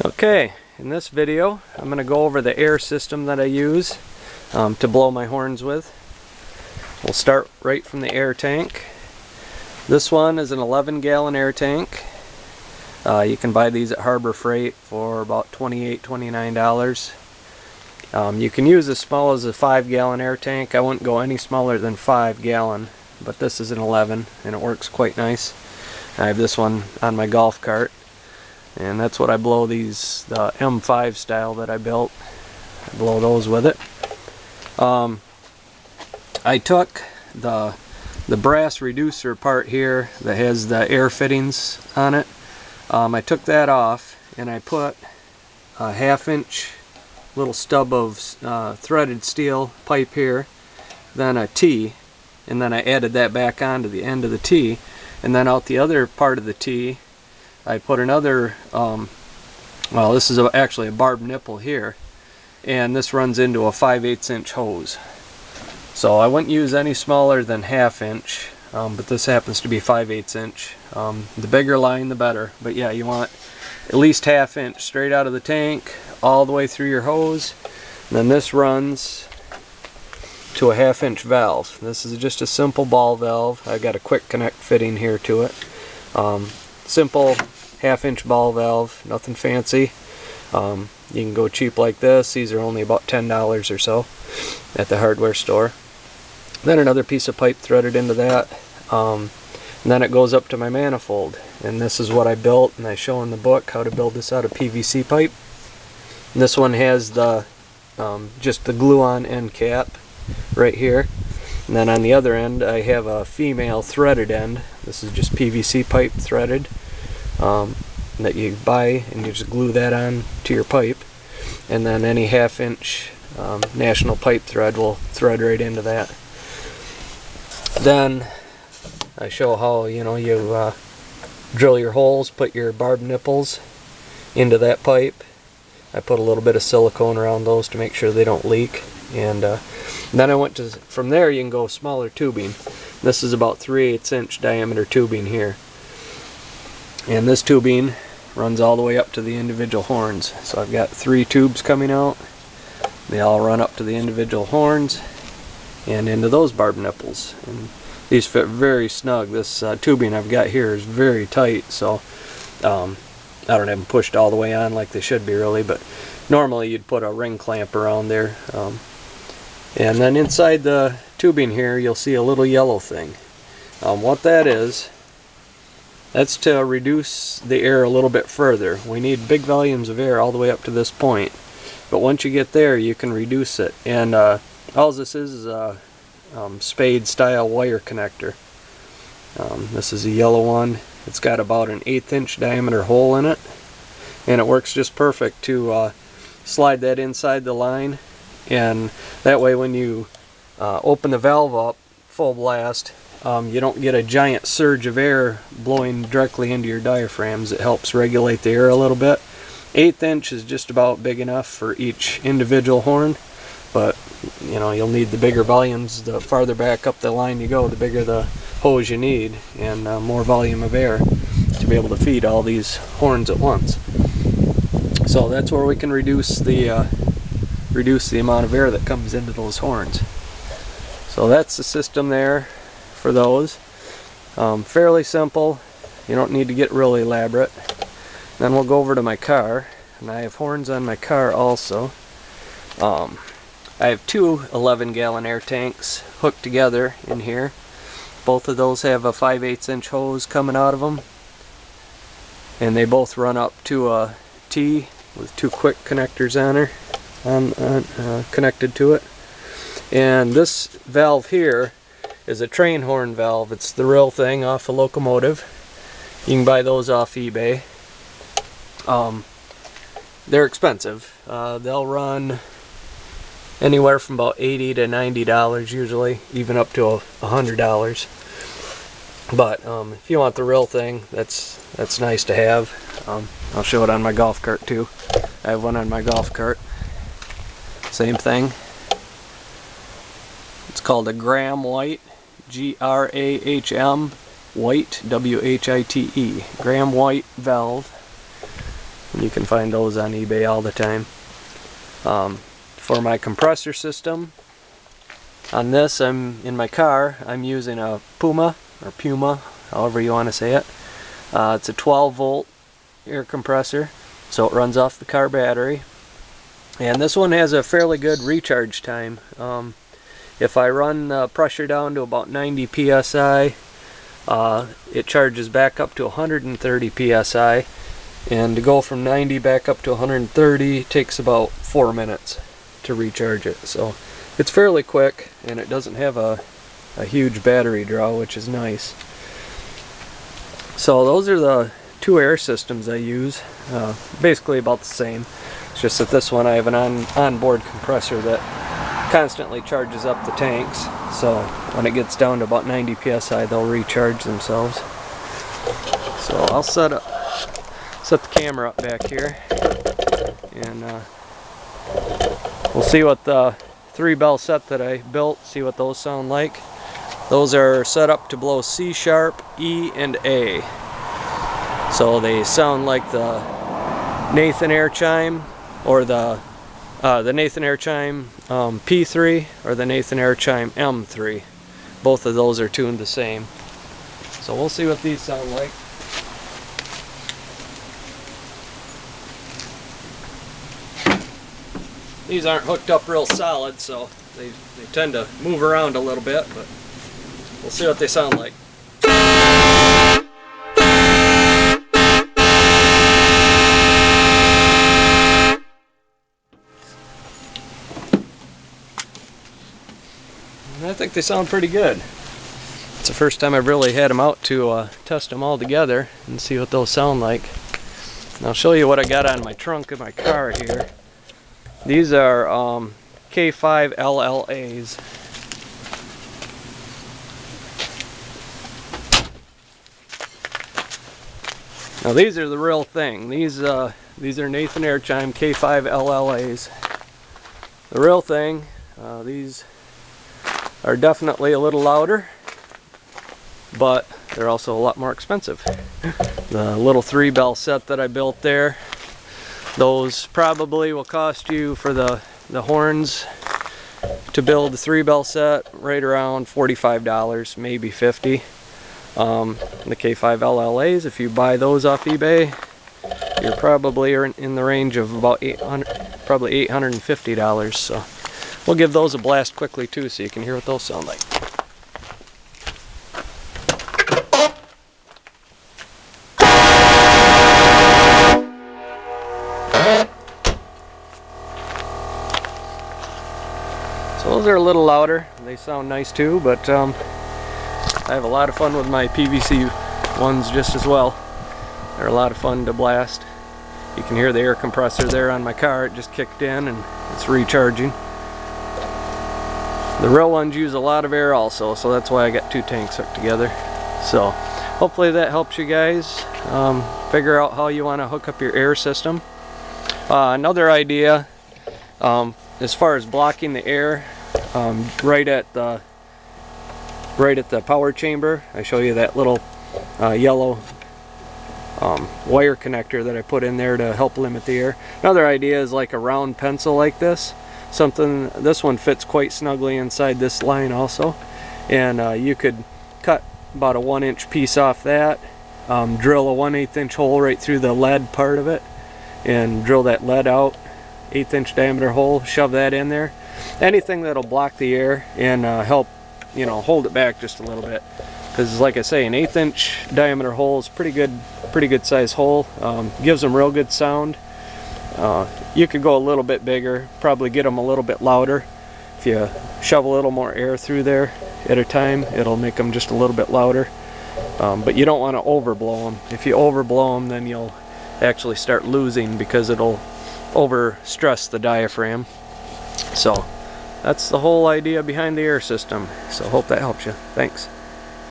Okay, in this video I'm going to go over the air system that I use to blow my horns with. We'll start right from the air tank. This one is an 11-gallon air tank. You can buy these at Harbor Freight for about $28–29. You can use as small as a 5-gallon air tank. I wouldn't go any smaller than 5-gallon, but this is an 11 and it works quite nice. I have this one on my golf cart, and that's what I blow these, the M5 style that I built. I blow those with it. I took the brass reducer part here that has the air fittings on it. I took that off and I put a 1/2-inch little stub of threaded steel pipe here, then a T, and then I added that back onto the end of the T, and then out the other part of the T I put another, well, this is actually a barbed nipple here, and this runs into a 5/8-inch hose. So I wouldn't use any smaller than 1/2-inch, but this happens to be 5/8-inch. The bigger line the better, but yeah, you want at least 1/2-inch straight out of the tank all the way through your hose. And then this runs to a 1/2-inch valve. This is just a simple ball valve. I got a quick connect fitting here to it. Simple 1/2-inch ball valve, nothing fancy. You can go cheap like this. These are only about $10 or so at the hardware store. Then another piece of pipe threaded into that, and then it goes up to my manifold. And this is what I built, and I show in the book how to build this out of PVC pipe. And this one has the just the glue-on end cap right here, and then on the other end I have a female threaded end. This is just PVC pipe threaded that you buy, and you just glue that on to your pipe, and then any 1/2-inch national pipe thread will thread right into that. Then I show how you drill your holes, put your barbed nipples into that pipe. I put a little bit of silicone around those to make sure they don't leak, and then I went to, from there you can go smaller tubing. This is about 3/8-inch diameter tubing here, and this tubing runs all the way up to the individual horns. So I've got 3 tubes coming out. They all run up to the individual horns and into those barbed nipples, and these fit very snug. This tubing I've got here is very tight, so I don't have them pushed all the way on like they should be really, but normally you'd put a ring clamp around there. And then inside the tubing here you'll see a little yellow thing. What that is, that's to reduce the air a little bit further. We need big volumes of air all the way up to this point, but once you get there you can reduce it. And all this is a spade style wire connector. This is a yellow one. It's got about an 1/8-inch diameter hole in it, and it works just perfect to slide that inside the line, and that way when you open the valve up full blast, you don't get a giant surge of air blowing directly into your diaphragms. It helps regulate the air a little bit. 1/8 inch is just about big enough for each individual horn, but you'll need the bigger volumes. The farther back up the line you go, the bigger the hose you need, and more volume of air to be able to feed all these horns at once. So that's where we can reduce the amount of air that comes into those horns. So that's the system there for those. Fairly simple. You don't need to get really elaborate. Then we'll go over to my car, and I have horns on my car also. I have 2 11-gallon air tanks hooked together in here. Both of those have a 5/8-inch hose coming out of them, and they both run up to a T with 2 quick connectors on her, connected to it. And this valve here is a train horn valve. It's the real thing off a locomotive. You can buy those off eBay. They're expensive. They'll run anywhere from about $80 to $90 usually, even up to $100. But if you want the real thing, that's nice to have. I'll show it on my golf cart too. I have one on my golf cart. Same thing. It's called a Graham White, G-R-A-H-M, White, W-H-I-T-E, Graham White valve. You can find those on eBay all the time. For my compressor system, on this, in my car, I'm using a Puma, however you want to say it. It's a 12-volt air compressor, so it runs off the car battery. And this one has a fairly good recharge time. If I run the pressure down to about 90 psi, it charges back up to 130 psi. And to go from 90 back up to 130 takes about 4 minutes to recharge it. So it's fairly quick, and it doesn't have a huge battery draw, which is nice. So those are the two air systems I use. Basically about the same. It's just that this one I have an onboard compressor that constantly charges up the tanks. So when it gets down to about 90 psi, they'll recharge themselves. So I'll set the camera up back here, and we'll see what the 3-bell set that I built, see what those sound like. Those are set up to blow C sharp, E, and A. So they sound like the Nathan air chime, or the Nathan air chime P3, or the Nathan air chime M3. Both of those are tuned the same. So we'll see what these sound like. These aren't hooked up real solid, so they tend to move around a little bit, but we'll see what they sound like. And I think they sound pretty good. It's the first time I've really had them out to test them all together and see what those sound like. And I'll show you what I got on my trunk of my car here. These are K5 LLAs. Now these are the real thing. These are Nathan Air Chime K5 LLAs. The real thing. These are definitely a little louder, but they're also a lot more expensive. The little 3-bell set that I built there, those probably will cost you, for the horns to build the 3-bell set, right around $45, maybe $50. The K5 LLAs, if you buy those off eBay, you're probably in the range of about probably $850. So we'll give those a blast quickly too, so you can hear what those sound like. So those are a little louder. They sound nice too, but I have a lot of fun with my PVC ones just as well. They're a lot of fun to blast. You can hear the air compressor there on my car. It just kicked in and it's recharging. The real ones use a lot of air also, so that's why I got 2 tanks hooked together. So hopefully that helps you guys figure out how you want to hook up your air system. Another idea, as far as blocking the air, right at the power chamber, I show you that little yellow wire connector that I put in there to help limit the air. Another idea is like a round pencil like this. This one fits quite snugly inside this line also, and you could cut about a 1-inch piece off that, drill a 1/8 inch hole right through the lead part of it, and drill that lead out, 1/8 inch diameter hole, shove that in there. Anything that'll block the air and help, hold it back just a little bit. Because like I say, an 1/8 inch diameter hole is pretty good size hole. Gives them real good sound. You could go a little bit bigger, probably get them a little bit louder. If you shove a little more air through there at a time, it'll make them just a little bit louder. But you don't want to overblow them. If you overblow them, then you'll actually start losing, because it'll overstress the diaphragm. So that's the whole idea behind the air system. So hope that helps you. Thanks.